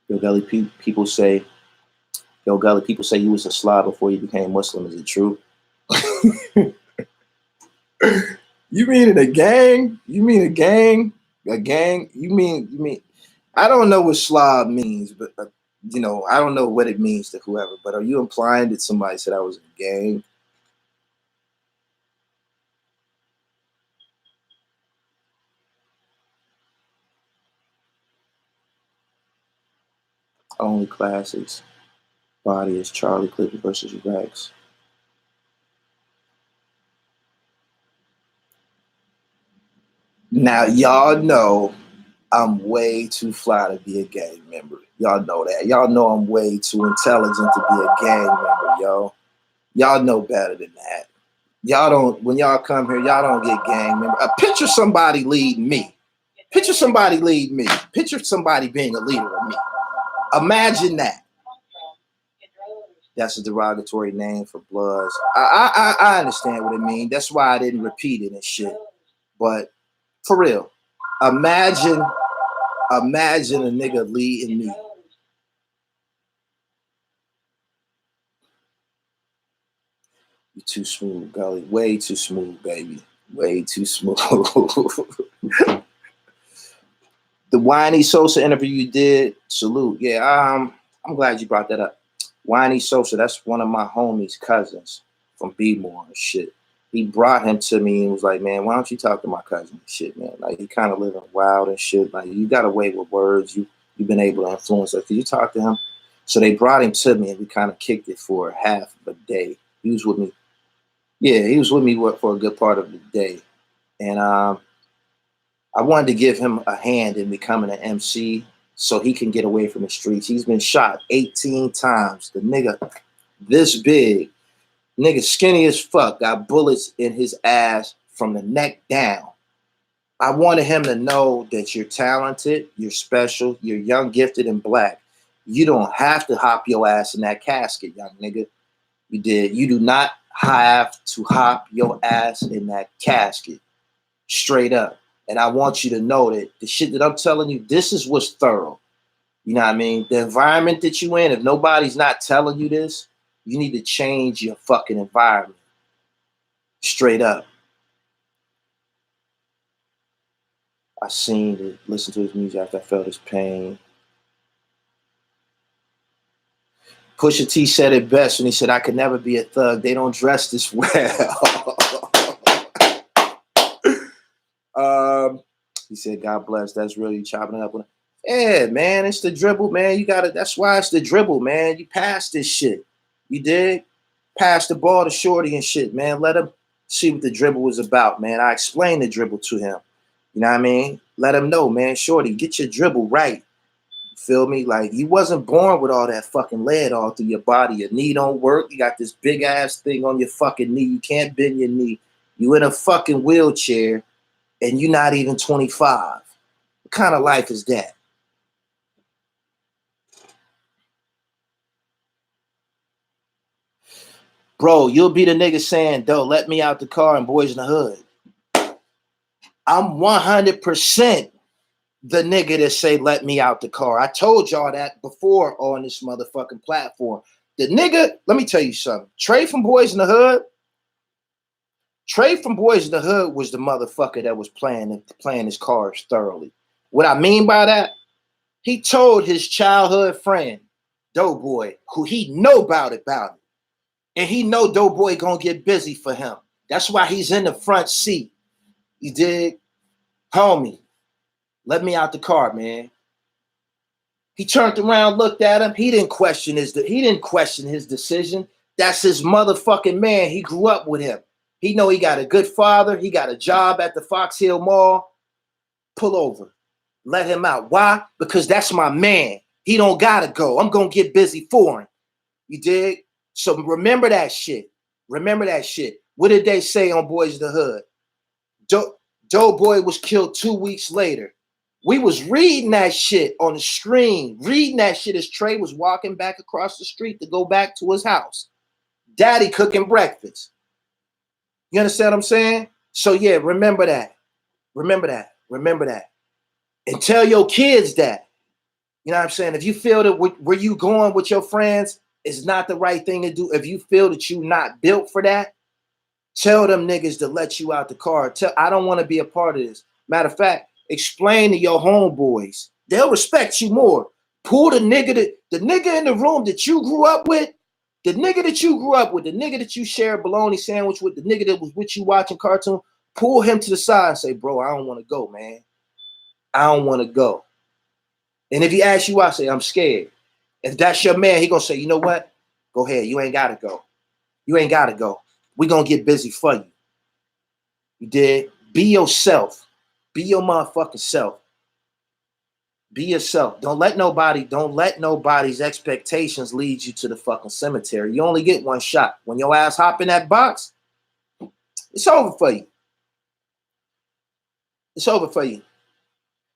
Yo, Gully, people say you was a slob before you became Muslim. Is it true? You mean in a gang? You mean a gang? A gang? You mean? I don't know what slob means, but I don't know what it means to whoever. But are you implying that somebody said I was a gang? Only classics. Body is Charlie Clippers versus Rex. Now y'all know I'm way too fly to be a gang member. Y'all know that. Y'all know I'm way too intelligent to be a gang member, yo. Y'all know better than that. Y'all don't, when y'all come here, y'all don't get gang member. Picture somebody lead me. Picture somebody lead me. Picture somebody being a leader of me. Imagine that. That's a derogatory name for Bloods. I understand what it means. That's why I didn't repeat it and shit. But for real, imagine a nigga leading me. You too smooth, Gully. Way too smooth, baby. Way too smooth. The Whiny Sosa interview you did, salute. Yeah, I'm glad you brought that up. Whiny Sosa, that's one of my homies' cousins from B-More and shit. He brought him to me and was like, man, why don't you talk to my cousin and shit, man? Like, he kind of living wild and shit. Like, you got a way with words. You've been able to influence us. Could you talk to him? So they brought him to me and we kind of kicked it for half of a day. He was with me. Yeah, he was with me for a good part of the day. And I wanted to give him a hand in becoming an MC so he can get away from the streets. He's been shot 18 times. The nigga this big, nigga skinny as fuck, got bullets in his ass from the neck down. I wanted him to know that you're talented, you're special, you're young, gifted, and black. You don't have to hop your ass in that casket, young nigga. You did. You do not have to hop your ass in that casket. Straight up. And I want you to know that the shit that I'm telling you, this is what's thorough. You know what I mean? The environment that you in, if nobody's not telling you this, you need to change your fucking environment. Straight up. I seen it, listened to his music after I felt his pain. Pusha T said it best when he said, I could never be a thug. They don't dress this well. He said, God bless. That's real. You chopping it up with him. Yeah, man. It's the dribble, man. You gotta, that's why it's the dribble, man. You pass this shit. You did? Pass the ball to Shorty and shit, man. Let him see what the dribble was about, man. I explained the dribble to him. You know what I mean? Let him know, man. Shorty, get your dribble right. Feel me? Like, you wasn't born with all that fucking lead all through your body. Your knee don't work. You got this big ass thing on your fucking knee. You can't bend your knee. You in a fucking wheelchair and you're not even 25. What kind of life is that? Bro, you'll be the nigga saying, don't let me out the car and Boys in the Hood. I'm 100% the nigga that say, let me out the car. I told y'all that before on this motherfucking platform. The nigga, let me tell you something. Trey from Boys in the Hood was the motherfucker that was playing his cards thoroughly. What I mean by that, he told his childhood friend, Doughboy, who he know about it. And he know Doughboy gonna get busy for him. That's why he's in the front seat. You dig? Homie, let me out the car, man. He turned around, looked at him. He didn't question his decision. That's his motherfucking man. He grew up with him. He know he got a good father. He got a job at the Fox Hill Mall. Pull over. Let him out. Why? Because that's my man. He don't gotta go. I'm gonna get busy for him. You dig? So remember that shit. Remember that shit. What did they say on Boys in the Hood? Doughboy was killed 2 weeks later. We was reading that shit on the stream, reading that shit as Trey was walking back across the street to go back to his house. Daddy cooking breakfast. You understand what I'm saying? So yeah, remember that. Remember that. Remember that. And tell your kids that. You know what I'm saying? If you feel that where you going with your friends is not the right thing to do, if you feel that you're not built for that, tell them niggas to let you out the car. I don't want to be a part of this. Matter of fact, explain to your homeboys. They'll respect you more. Pull the nigga in the room that you grew up with, the nigga that you shared a bologna sandwich with, the nigga that was with you watching cartoon, pull him to the side and say, bro, I don't want to go, man. I don't want to go. And if he asks you why, say, I'm scared. If that's your man, he gonna say, you know what? Go ahead. You ain't got to go. You ain't got to go. We gonna get busy for you. You did. Be yourself. Be your motherfucking self. Be yourself. Don't let nobody's expectations lead you to the fucking cemetery. You only get one shot. When your ass hop in that box, it's over for you. It's over for you.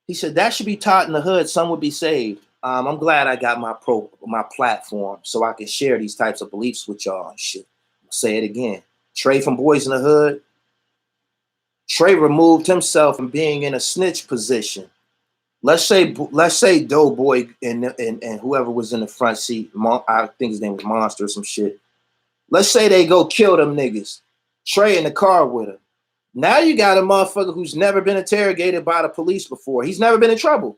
He said that should be taught in the hood. Some would be saved. I'm glad I got my platform so I can share these types of beliefs with y'all and shit. I'll say it again. Trey from Boys in the Hood. Trey removed himself from being in a snitch position. Let's say Doughboy and whoever was in the front seat, I think his name was Monster or some shit. Let's say they go kill them niggas. Trey in the car with him. Now you got a motherfucker who's never been interrogated by the police before. He's never been in trouble.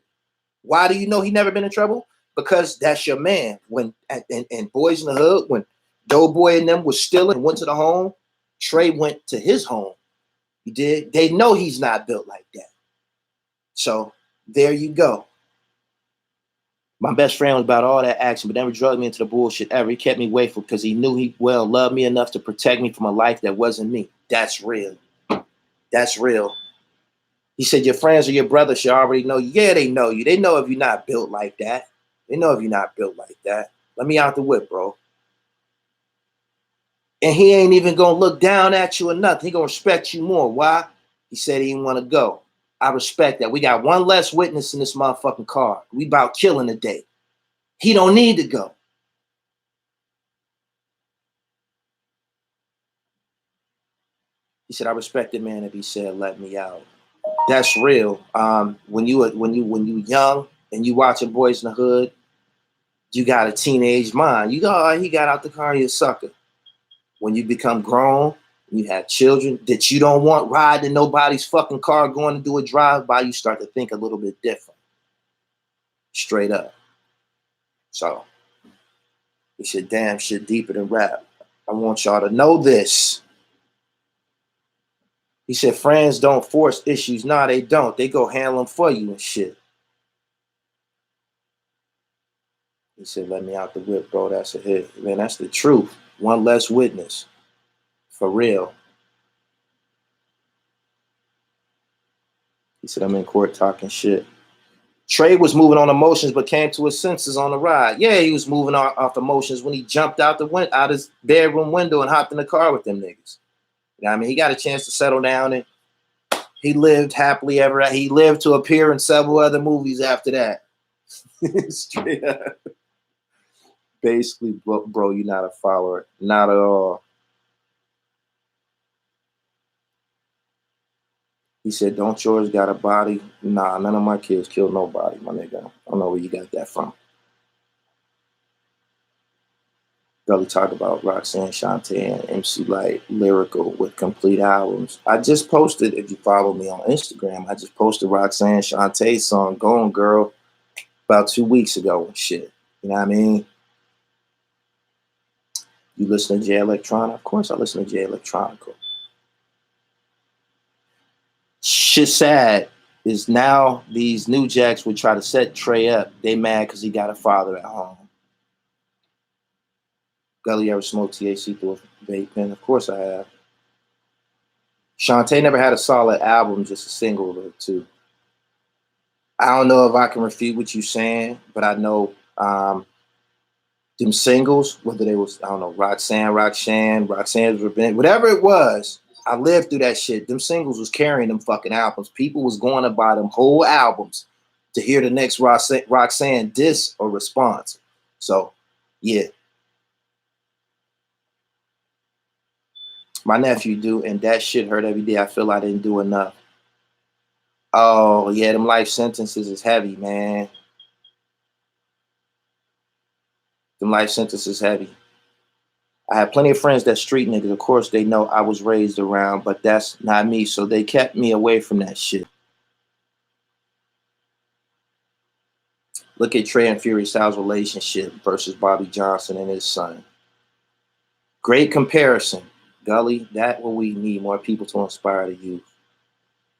Why do you know he never been in trouble? Because that's your man. When and Boys in the Hood, when Doughboy and them was stealing and went to the home, Trey went to his home. You did. They know he's not built like that. So there you go. My best friend was about all that action, but never drugged me into the bullshit ever. He kept me wakeful because he knew he loved me enough to protect me from a life that wasn't me. That's real. That's real. He said your friends or your brother should already know you. Yeah, they know you. They know if you're not built like that. They know if you're not built like that. Let me out the whip, bro. And he ain't even gonna look down at you or nothing. He gonna respect you more. Why? He said he didn't want to go. I respect that. We got one less witness in this motherfucking car. We about killing the day. He don't need to go. He said, I respect the man if he said, let me out. That's real. When you young and you watching Boys in the Hood, you got a teenage mind. You go, oh, he got out the car, you a sucker. When you become grown, you have children that you don't want riding in nobody's fucking car going to do a drive-by, you start to think a little bit different. Straight up. So he said, damn, shit deeper than rap. I want y'all to know this. He said, friends don't force issues. Nah, they don't. They go handle them for you and shit. He said, let me out the whip, bro. That's a hit. Man, that's the truth. One less witness. For real. He said, I'm in court talking shit. Trey was moving on emotions, but came to his senses on the ride. Yeah, he was moving off emotions when he jumped out his bedroom window and hopped in the car with them niggas. You know what I mean? He got a chance to settle down and he lived happily ever after. He lived to appear in several other movies after that. Straight up. Basically, bro, you're not a follower. Not at all. He said, don't yours got a body? Nah, none of my kids killed nobody, my nigga. I don't know where you got that from. Gully talked about Roxanne Shante and MC Light lyrical with complete albums. I just posted, if you follow me on Instagram, I just posted Roxanne Shante's song Gone Girl about 2 weeks ago and shit. You know what I mean? You listen to Jay Electronica? Of course I listen to Jay Electronica. Shit sad is now these new jacks would try to set Trey up. They mad because he got a father at home. Gully ever smoked THC through a vape pen? Of course I have. Shantae never had a solid album, just a single or two. I don't know if I can refute what you're saying, but I know them singles, whether they was, I don't know, Roxanne's Revenge, whatever it was, I lived through that shit. Them singles was carrying them fucking albums. People was going to buy them whole albums to hear the next Roxanne diss or response. So, yeah. My nephew do, and that shit hurt every day. I feel I didn't do enough. Oh, yeah, them life sentences is heavy, man. Them life sentences heavy. I have plenty of friends that street niggas. Of course, they know I was raised around, but that's not me. So they kept me away from that shit. Look at Trey and Fury Styles' relationship versus Bobby Johnson and his son. Great comparison. Gully, that's what we need, more people to inspire the youth.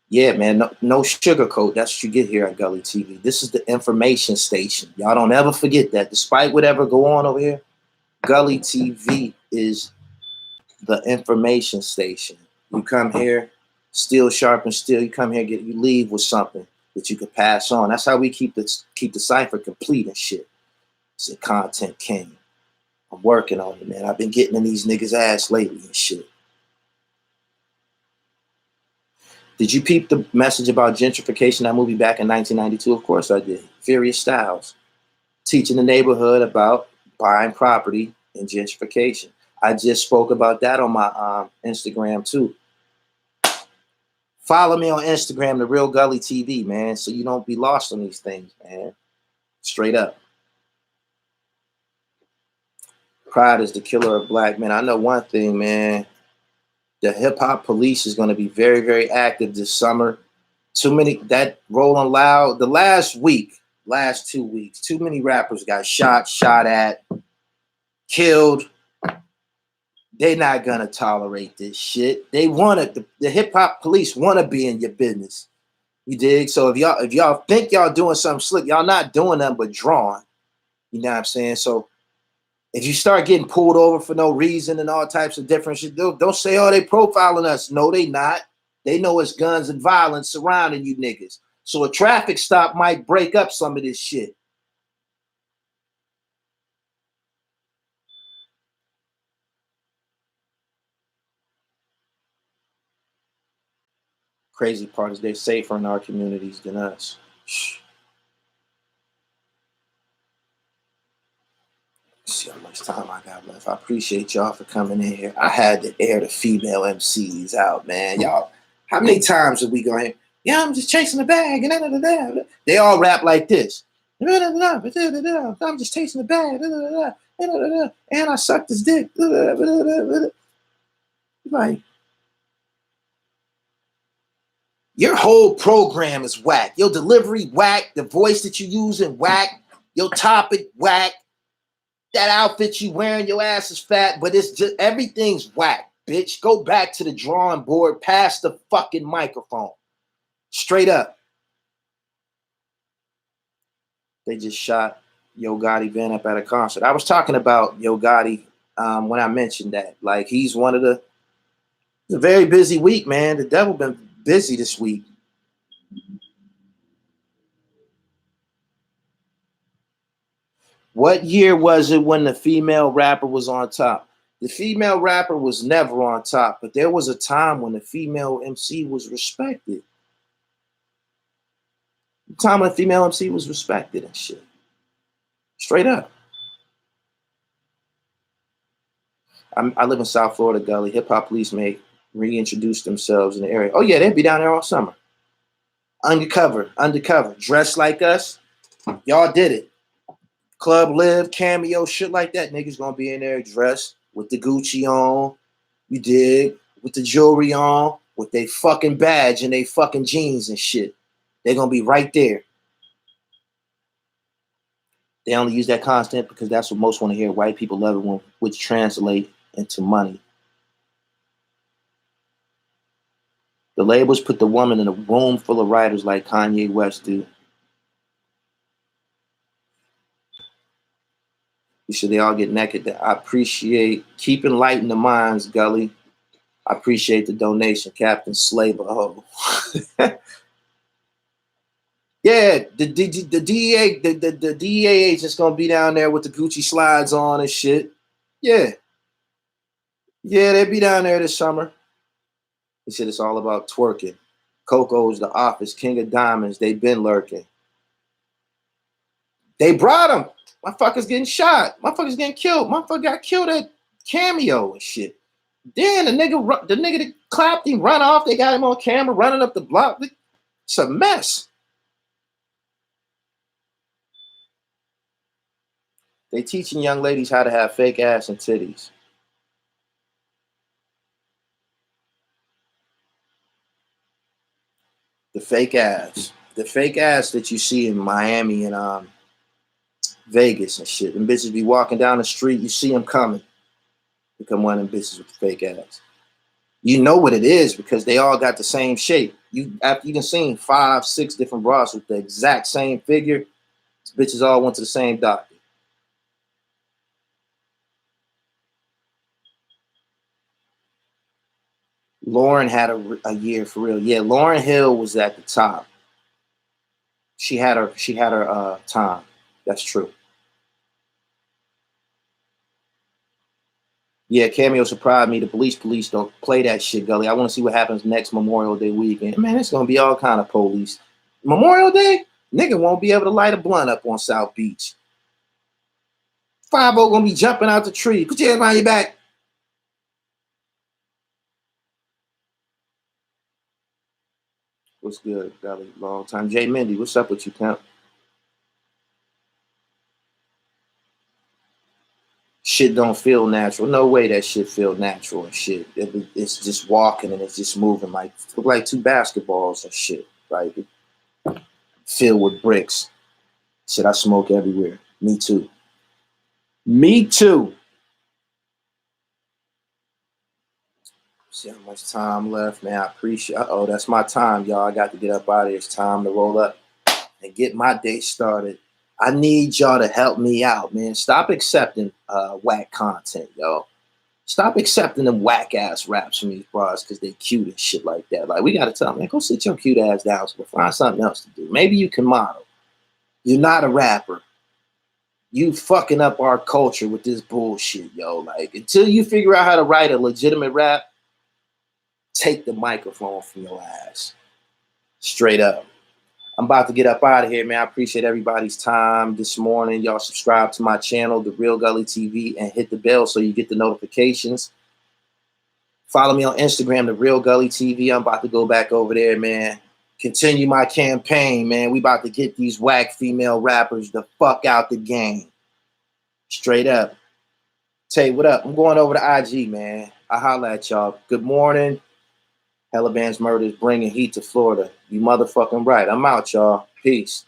Yeah, man, no sugarcoat. That's what you get here at Gully TV. This is the information station. Y'all don't ever forget that. Despite whatever go on over here, Gully TV is the information station. You come here, steel sharp and steel. You come here, you leave with something that you could pass on. That's how we keep the cipher complete and shit. It's a content king. I'm working on it, man. I've been getting in these niggas' ass lately and shit. Did you peep the message about gentrification, that movie back in 1992? Of course I did. Furious Styles. Teaching the neighborhood about buying property and gentrification. I just spoke about that on my Instagram too. Follow me on Instagram, The Real Gully TV, man, so you don't be lost on these things, man. Straight up. Pride is the killer of black men. I know one thing, man. The hip hop police is going to be very, very active this summer. Too many, that Rolling Loud, the last 2 weeks, too many rappers got shot at, killed. They're not going to tolerate this shit. They want it. The hip hop police want to be in your business. You dig? So if y'all think y'all doing something slick, y'all not doing nothing but drawing. You know what I'm saying? So if you start getting pulled over for no reason and all types of different shit, don't say, oh, they profiling us. No, they not. They know it's guns and violence surrounding you niggas. So a traffic stop might break up some of this shit. Crazy part is they're safer in our communities than us. See how much time I got left. I appreciate y'all for coming in here. I had to air the female MCs out, man. Y'all, how many times are we going here? Yeah, I'm just chasing the bag. And they all rap like this. I'm just chasing the bag. And I sucked his dick. Like, your whole program is whack. Your delivery whack. The voice that you using whack. Your topic whack. That outfit you wearing, your ass is fat, but it's just everything's whack, bitch. Go back to the drawing board, pass the fucking microphone. Straight up. They just shot Yo Gotti Van up at a concert. I was talking about Yo Gotti when I mentioned that. Like, he's one of the. It's a very busy week, man. The devil been busy this week. What year was it when the female rapper was on top? The female rapper was never on top, but there was a time when the female MC was respected. The time when the female MC was respected and shit. Straight up. I live in South Florida, Gully. Hip Hop Police may reintroduce themselves in the area. Oh, yeah, they'd be down there all summer. Undercover, dressed like us. Y'all did it. Club Live, Cameo, shit like that. Niggas gonna be in there dressed with the Gucci on. You dig? With the jewelry on, with their fucking badge and they fucking jeans and shit. They're gonna be right there. They only use that content because that's what most want to hear. White people love it, which translate into money. The labels put the woman in a room full of writers like Kanye West do. You should they all get naked. I appreciate keeping light in the minds, Gully. I appreciate the donation, Captain Slaver. Oh. Yeah, the DEA, the DEA agent's gonna be down there with the Gucci slides on and shit. Yeah. Yeah, they'll be down there this summer. He said it's all about twerking. Coco's the office, King of Diamonds, they've been lurking. They brought him. Motherfuckers getting shot. Motherfuckers getting killed. Motherfucker got killed at Cameo and shit. Then the nigga that clapped him run off. They got him on camera running up the block. It's a mess. They teaching young ladies how to have fake ass and titties. The fake ass that you see in Miami and Vegas and shit. And bitches be walking down the street, you see them coming. Become one of them bitches with the fake ass. You know what it is because they all got the same shape. After you done seen 5, 6 different bras with the exact same figure, bitches all went to the same doctor. Lauryn had a year for real. Yeah, Lauryn Hill was at the top. She had her time. That's true. Yeah, Cameo surprised me. The police don't play that shit, Gully. I want to see what happens next Memorial Day weekend. Man, it's gonna be all kind of police. Memorial Day, nigga won't be able to light a blunt up on South Beach. 5-0 gonna be jumping out the tree. Put your hands behind your back. What's good, Gully? Long time. Jay Mindy, what's up with you, Pimp? Shit don't feel natural. No way that shit feel natural and shit. It's just walking and it's just moving like look like 2 basketballs and shit. Like filled with bricks. Shit, I smoke everywhere. Me too. Me too. See how much time left, man. I appreciate. Oh, that's my time, y'all. I got to get up out of here. It's time to roll up and get my day started. I need y'all to help me out, man. Stop accepting whack content, yo. Stop accepting them whack ass raps from these bras because they cute and shit like that. Like, we gotta tell them, man, go sit your cute ass down so we'll find something else to do. Maybe you can model. You're not a rapper. You fucking up our culture with this bullshit, yo. Like, until you figure out how to write a legitimate rap, take the microphone from your ass. Straight up. I'm about to get up out of here, man. I appreciate everybody's time this morning. Y'all subscribe to my channel, The Real Gully TV, and hit the bell so you get the notifications. Follow me on Instagram, The Real Gully TV. I'm about to go back over there, man. Continue my campaign, man. We about to get these whack female rappers the fuck out the game. Straight up. Tay, what up? I'm going over to IG, man. I holla at y'all. Good morning. Hella Band's Murder is bringing heat to Florida. You motherfucking right. I'm out, y'all. Peace.